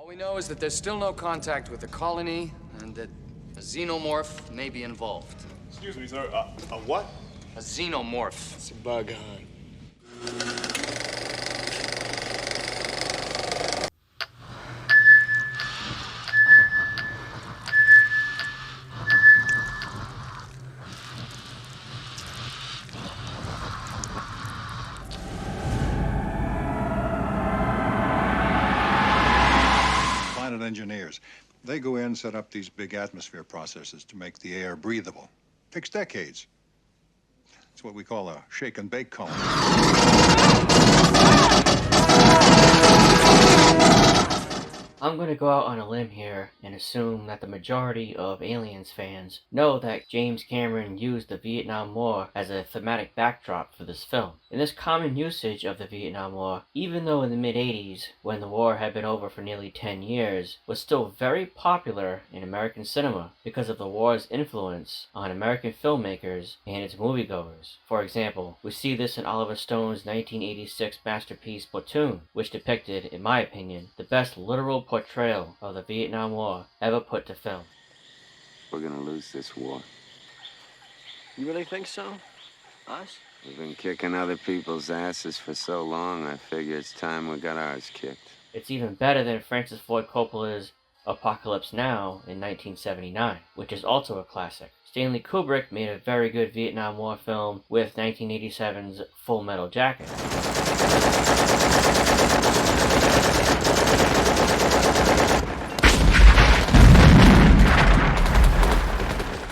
we know is that there's still no contact with the colony, and that a xenomorph may be involved. Excuse me, sir. A what? A xenomorph. It's a bug hunt. Engineers. They go in, set up these big atmosphere processes to make the air breathable. Takes decades. It's what we call a shake and bake colony. I'm going to go out on a limb here and assume that the majority of Aliens fans know that James Cameron used the Vietnam War as a thematic backdrop for this film. In this common usage of the Vietnam War, even though in the mid-80s, when the war had been over for nearly 10 years, was still very popular in American cinema because of the war's influence on American filmmakers and its moviegoers. For example, we see this in Oliver Stone's 1986 masterpiece Platoon, which depicted, in my opinion, the best literal portrayal of the Vietnam War ever put to film. We're gonna lose this war. You really think so? Us? We've been kicking other people's asses for so long, I figure it's time we got ours kicked. It's even better than Francis Ford Coppola's Apocalypse Now in 1979, which is also a classic. Stanley Kubrick made a very good Vietnam War film with 1987's Full Metal Jacket.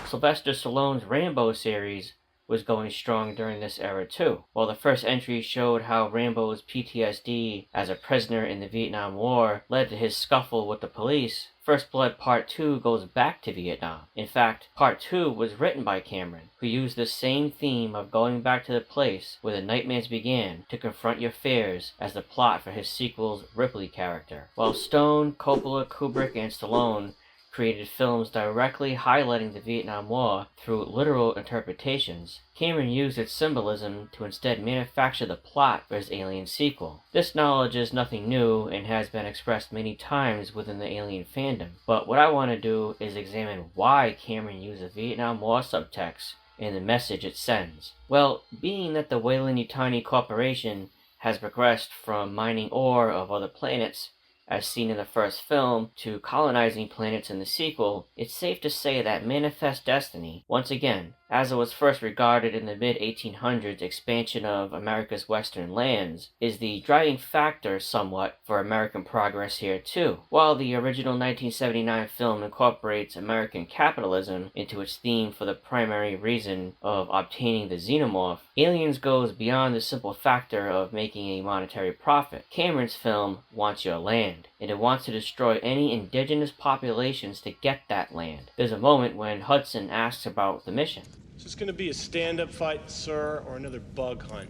Sylvester Stallone's Rambo series was going strong during this era too. While the first entry showed how Rambo's PTSD as a prisoner in the Vietnam War led to his scuffle with the police, First Blood Part 2 goes back to Vietnam. In fact, Part 2 was written by Cameron, who used the same theme of going back to the place where the nightmares began to confront your fears as the plot for his sequel's Ripley character. While Stone, Coppola, Kubrick, and Stallone created films directly highlighting the Vietnam War through literal interpretations, Cameron used its symbolism to instead manufacture the plot for his Alien sequel. This knowledge is nothing new and has been expressed many times within the Alien fandom, but what I want to do is examine why Cameron used the Vietnam War subtext and the message it sends. Well, being that the Weyland-Yutani Corporation has progressed from mining ore of other planets, as seen in the first film, to colonizing planets in the sequel, it's safe to say that Manifest Destiny, once again, as it was first regarded in the mid-1800s expansion of America's western lands, is the driving factor somewhat for American progress here too. While the original 1979 film incorporates American capitalism into its theme for the primary reason of obtaining the xenomorph, Aliens goes beyond the simple factor of making a monetary profit. Cameron's film wants your land, and it wants to destroy any indigenous populations to get that land. There's a moment when Hudson asks about the mission. Is this going to be a stand-up fight, sir, or another bug hunt?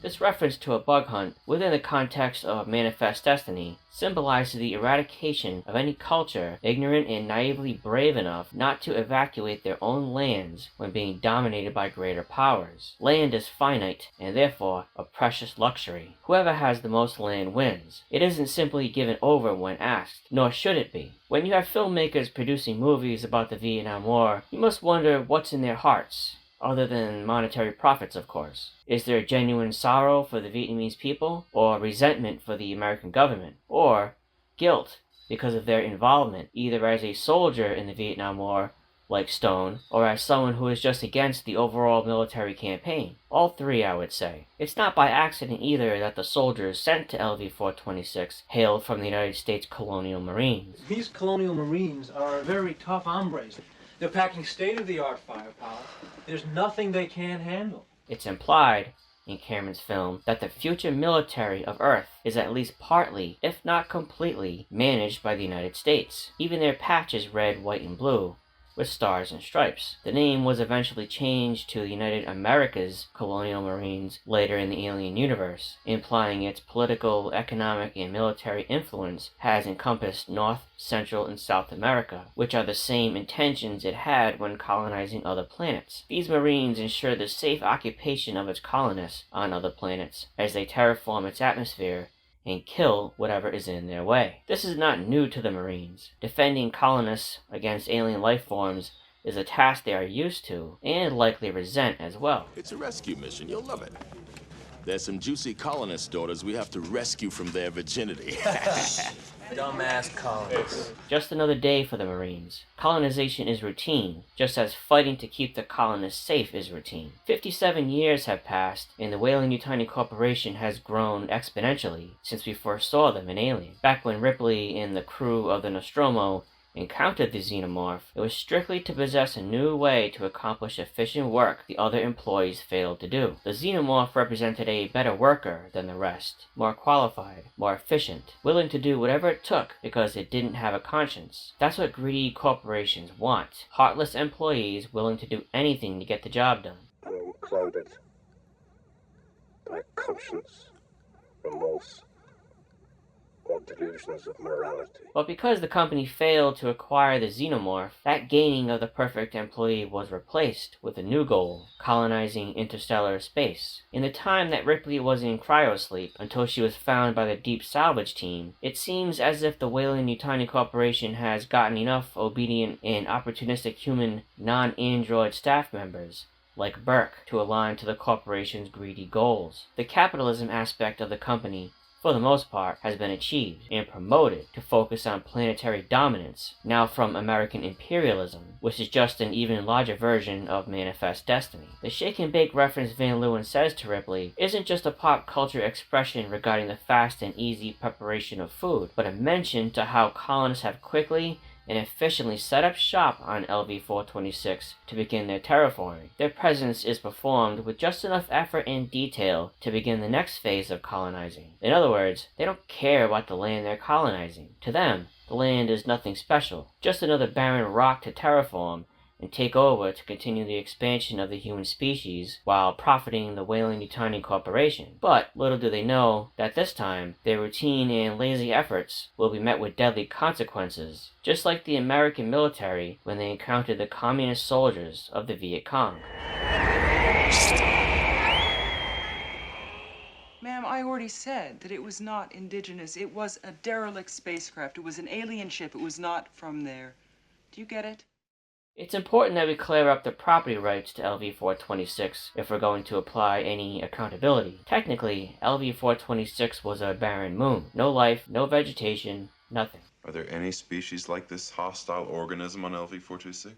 This reference to a bug hunt, within the context of Manifest Destiny, symbolizes the eradication of any culture ignorant and naively brave enough not to evacuate their own lands when being dominated by greater powers. Land is finite, and therefore a precious luxury. Whoever has the most land wins. It isn't simply given over when asked, nor should it be. When you have filmmakers producing movies about the Vietnam War, you must wonder what's in their hearts. Other than monetary profits, of course. Is there genuine sorrow for the Vietnamese people, or resentment for the American government, or guilt because of their involvement either as a soldier in the Vietnam War, like Stone, or as someone who is just against the overall military campaign? All three, I would say. It's not by accident either that the soldiers sent to LV-426 hailed from the United States Colonial Marines. These Colonial Marines are very tough hombres. They're packing state-of-the-art firepower. There's nothing they can't handle. It's implied in Cameron's film that the future military of Earth is at least partly, if not completely, managed by the United States. Even their patch is red, white, and blue, with stars and stripes. The name was eventually changed to the United Americas Colonial Marines later in the Alien universe, implying its political, economic, and military influence has encompassed North, Central, and South America, which are the same intentions it had when colonizing other planets. These Marines ensure the safe occupation of its colonists on other planets as they terraform its atmosphere and kill whatever is in their way. This is not new to the Marines. Defending colonists against alien life forms is a task they are used to and likely resent as well. It's a rescue mission. You'll love it. There's some juicy colonist daughters we have to rescue from their virginity. Dumbass colonists. Just another day for the Marines. Colonization is routine, just as fighting to keep the colonists safe is routine. 57 years have passed, and the Weyland-Yutani Corporation has grown exponentially since we first saw them in Alien. Back when Ripley and the crew of the Nostromo encountered the xenomorph, it was strictly to possess a new way to accomplish efficient work the other employees failed to do. The xenomorph represented a better worker than the rest, more qualified, more efficient, willing to do whatever it took because it didn't have a conscience. That's what greedy corporations want. Heartless employees willing to do anything to get the job done. Unclouded by conscience, remorse, or delusions of morality. But because the company failed to acquire the xenomorph, that gaining of the perfect employee was replaced with a new goal, colonizing interstellar space. In the time that Ripley was in cryosleep until she was found by the Deep Salvage team, it seems as if the Weyland-Yutani Corporation has gotten enough obedient and opportunistic human non-android staff members like Burke to align to the corporation's greedy goals. The capitalism aspect of the company, for the most part, has been achieved and promoted to focus on planetary dominance, now from American imperialism, which is just an even larger version of Manifest Destiny. The shake and bake reference Van Leeuwen says to Ripley isn't just a pop culture expression regarding the fast and easy preparation of food, but a mention to how colonists have quickly and efficiently set up shop on LV-426 to begin their terraforming. Their presence is performed with just enough effort and detail to begin the next phase of colonizing. In other words, they don't care about the land they're colonizing. To them, the land is nothing special, just another barren rock to terraform and take over to continue the expansion of the human species while profiting the Weyland-Yutani Corporation. But little do they know that this time, their routine and lazy efforts will be met with deadly consequences, just like the American military when they encountered the communist soldiers of the Viet Cong. Ma'am, I already said that it was not indigenous. It was a derelict spacecraft. It was an alien ship. It was not from there. Do you get it? It's important that we clear up the property rights to LV-426 if we're going to apply any accountability. Technically, LV-426 was a barren moon. No life, no vegetation, nothing. Are there any species like this hostile organism on LV-426?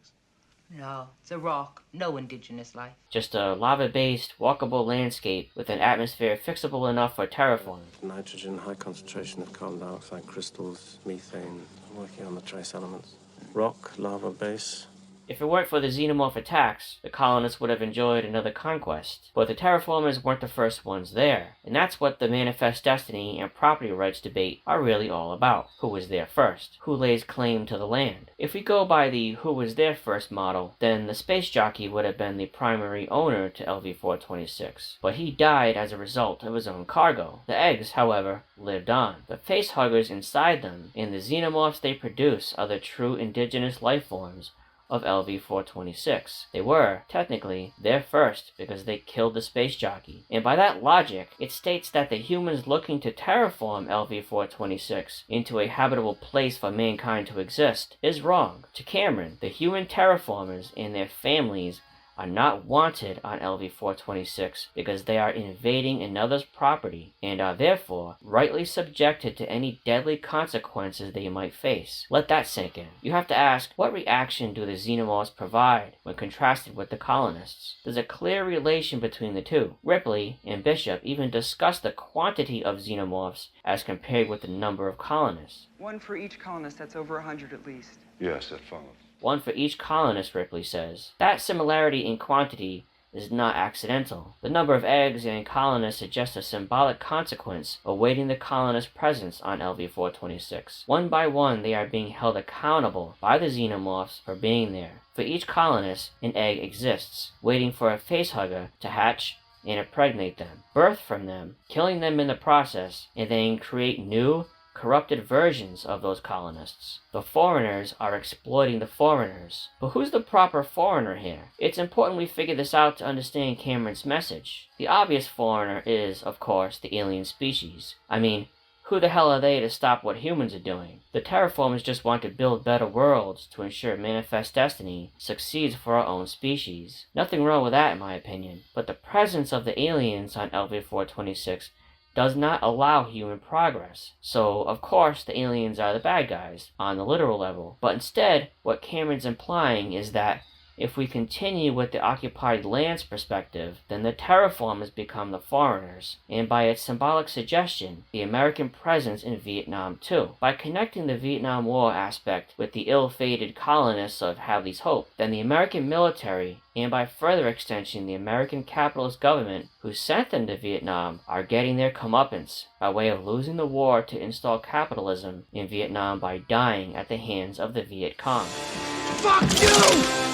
No, it's a rock. No indigenous life. Just a lava-based, walkable landscape with an atmosphere fixable enough for terraforming. Nitrogen, high concentration of carbon dioxide crystals, methane. I'm working on the trace elements. Rock, lava base. If it weren't for the xenomorph attacks, the colonists would have enjoyed another conquest. But the terraformers weren't the first ones there, and that's what the Manifest Destiny and property rights debate are really all about. Who was there first? Who lays claim to the land? If we go by the who was there first model, then the space jockey would have been the primary owner to LV-426. But he died as a result of his own cargo. The eggs, however, lived on. The facehuggers inside them and the xenomorphs they produce are the true indigenous life forms of LV-426. They were, technically, there first because they killed the space jockey. And by that logic, it states that the humans looking to terraform LV-426 into a habitable place for mankind to exist is wrong. To Cameron, the human terraformers and their families are not wanted on LV-426 because they are invading another's property and are therefore rightly subjected to any deadly consequences they might face. Let that sink in. You have to ask, what reaction do the xenomorphs provide when contrasted with the colonists? There's a clear relation between the two. Ripley and Bishop even discuss the quantity of xenomorphs as compared with the number of colonists. One for each colonist, that's over 100 at least. Yes, that follows. One for each colonist, Ripley says. That similarity in quantity is not accidental. The number of eggs and colonists suggests a symbolic consequence awaiting the colonists' presence on LV-426. One by one, they are being held accountable by the xenomorphs for being there. For each colonist, an egg exists, waiting for a facehugger to hatch and impregnate them, birth from them, killing them in the process, and then create new, corrupted versions of those colonists. The foreigners are exploiting the foreigners. But who's the proper foreigner here? It's important we figure this out to understand Cameron's message. The obvious foreigner is, of course, the alien species. I mean, Who the hell are they to stop what humans are doing? The terraformers just want to build better worlds to ensure Manifest Destiny succeeds for our own species. Nothing wrong with that in my opinion, but the presence of the aliens on LV-426 does not allow human progress. So, of course, the aliens are the bad guys, on the literal level. But instead, what Cameron's implying is that if we continue with the occupied lands perspective, then the terraformers become the foreigners, and by its symbolic suggestion, the American presence in Vietnam too. By connecting the Vietnam War aspect with the ill-fated colonists of Hadley's Hope, then the American military, and by further extension the American capitalist government who sent them to Vietnam, are getting their comeuppance by way of losing the war to install capitalism in Vietnam by dying at the hands of the Viet Cong. Fuck you!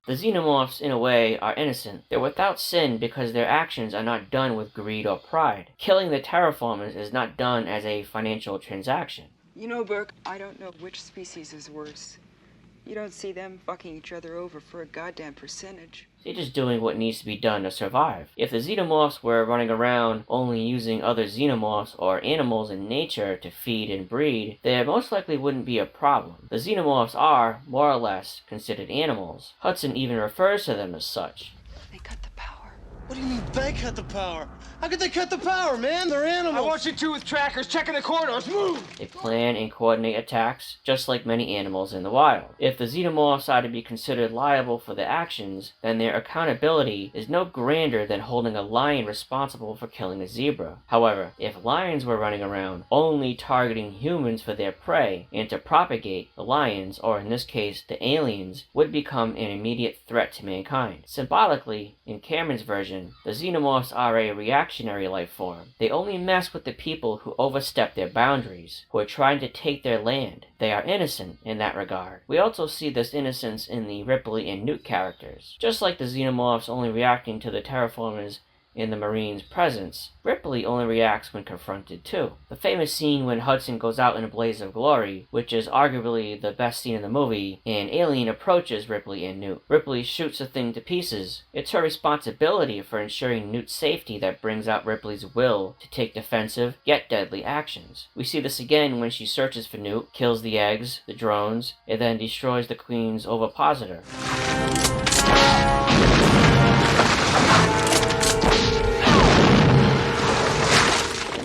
The xenomorphs, in a way, are innocent. They're without sin because their actions are not done with greed or pride. Killing the terraformers is not done as a financial transaction. You know, Burke, I don't know which species is worse. You don't see them fucking each other over for a goddamn percentage. They're just doing what needs to be done to survive. If the xenomorphs were running around only using other xenomorphs or animals in nature to feed and breed, there most likely wouldn't be a problem. The xenomorphs are, more or less, considered animals. Hudson even refers to them as such. They cut the power. What do you mean they cut the power? How could they cut the power, man? They're animals. I want you two with trackers checking the corridors. Move! They plan and coordinate attacks, just like many animals in the wild. If the xenomorphs are to be considered liable for their actions, then their accountability is no grander than holding a lion responsible for killing a zebra. However, if lions were running around only targeting humans for their prey and to propagate, the lions, or in this case the aliens, would become an immediate threat to mankind. Symbolically, in Cameron's version, the xenomorphs are a reactionary life form. They only mess with the people who overstep their boundaries, who are trying to take their land. They are innocent in that regard. We also see this innocence in the Ripley and Newt characters. Just like the xenomorphs only reacting to the terraformers in the Marines' presence, Ripley only reacts when confronted too. The famous scene when Hudson goes out in a blaze of glory, which is arguably the best scene in the movie, an alien approaches Ripley and Newt. Ripley shoots the thing to pieces. It's her responsibility for ensuring Newt's safety that brings out Ripley's will to take defensive, yet deadly actions. We see this again when she searches for Newt, kills the eggs, the drones, and then destroys the Queen's ovipositor.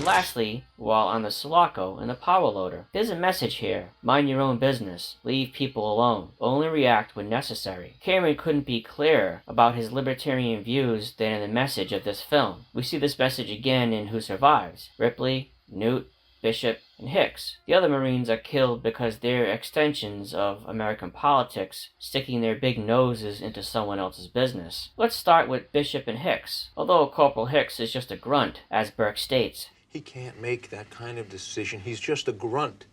Lastly, while on the Sulaco and the power loader, there's a message here. Mind your own business. Leave people alone. Only react when necessary. Cameron couldn't be clearer about his libertarian views than in the message of this film. We see this message again in Who Survives. Ripley, Newt, Bishop, and Hicks. The other Marines are killed because they're extensions of American politics, sticking their big noses into someone else's business. Let's start with Bishop and Hicks. Although Corporal Hicks is just a grunt, as Burke states. He can't make that kind of decision. He's just a grunt.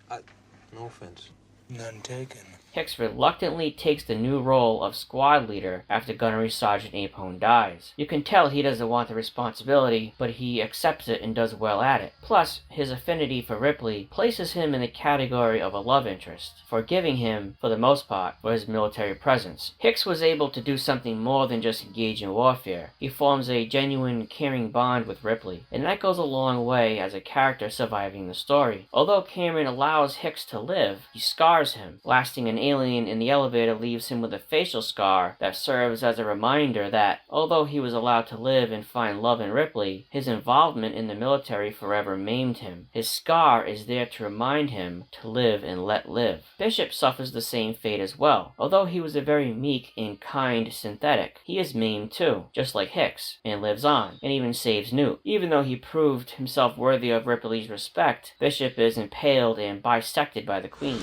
No offense. None taken. Hicks reluctantly takes the new role of squad leader after Gunnery Sergeant Apone dies. You can tell he doesn't want the responsibility, but he accepts it and does well at it. Plus, his affinity for Ripley places him in the category of a love interest, forgiving him, for the most part, for his military presence. Hicks was able to do something more than just engage in warfare. He forms a genuine, caring bond with Ripley, and that goes a long way as a character surviving the story. Although Cameron allows Hicks to live, he scars him, lasting an alien in the elevator leaves him with a facial scar that serves as a reminder that, although he was allowed to live and find love in Ripley, his involvement in the military forever maimed him. His scar is there to remind him to live and let live. Bishop suffers the same fate as well. Although he was a very meek and kind synthetic, he is maimed too, just like Hicks, and lives on, and even saves Newt. Even though he proved himself worthy of Ripley's respect, Bishop is impaled and bisected by the Queen.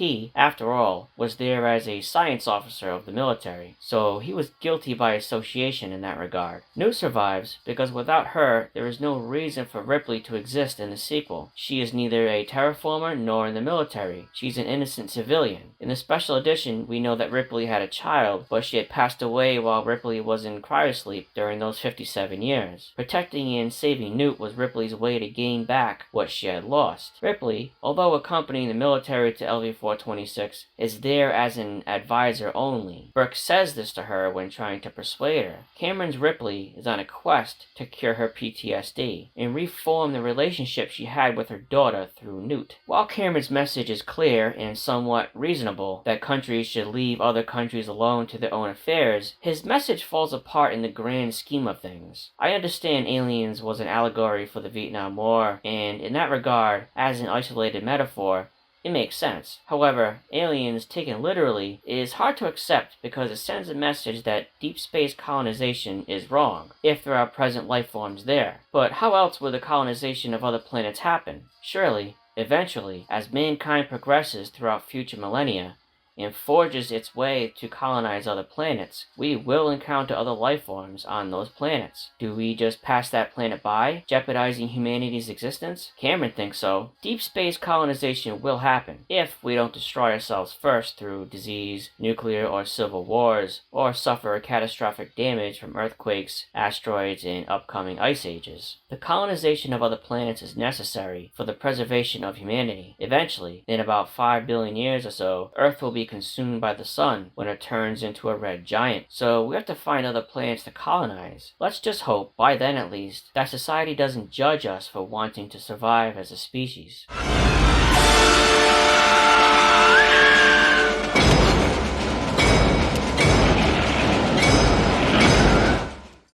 He, after all, was there as a science officer of the military, so he was guilty by association in that regard. Newt survives because without her, there is no reason for Ripley to exist in the sequel. She is neither a terraformer nor in the military. She's an innocent civilian. In the special edition, we know that Ripley had a child, but she had passed away while Ripley was in cryosleep during those 57 years. Protecting and saving Newt was Ripley's way to gain back what she had lost. Ripley, although accompanying the military to LV-426, is there as an advisor only. Burke says this to her when trying to persuade her. Cameron's Ripley is on a quest to cure her PTSD and reform the relationship she had with her daughter through Newt. While Cameron's message is clear and somewhat reasonable that countries should leave other countries alone to their own affairs, his message falls apart in the grand scheme of things. I understand Aliens was an allegory for the Vietnam War, and in that regard, as an isolated metaphor, it makes sense. However, Aliens, taken literally, is hard to accept because it sends a message that deep space colonization is wrong, if there are present life forms there. But how else would the colonization of other planets happen? Surely, eventually, as mankind progresses throughout future millennia, and forges its way to colonize other planets, we will encounter other life forms on those planets. Do we just pass that planet by, jeopardizing humanity's existence? Cameron thinks so. Deep space colonization will happen, if we don't destroy ourselves first through disease, nuclear or civil wars, or suffer catastrophic damage from earthquakes, asteroids, and upcoming ice ages. The colonization of other planets is necessary for the preservation of humanity. Eventually, in about 5 billion years or so, Earth will be consumed by the sun when it turns into a red giant. So we have to find other planets to colonize. Let's just hope, by then at least, that society doesn't judge us for wanting to survive as a species.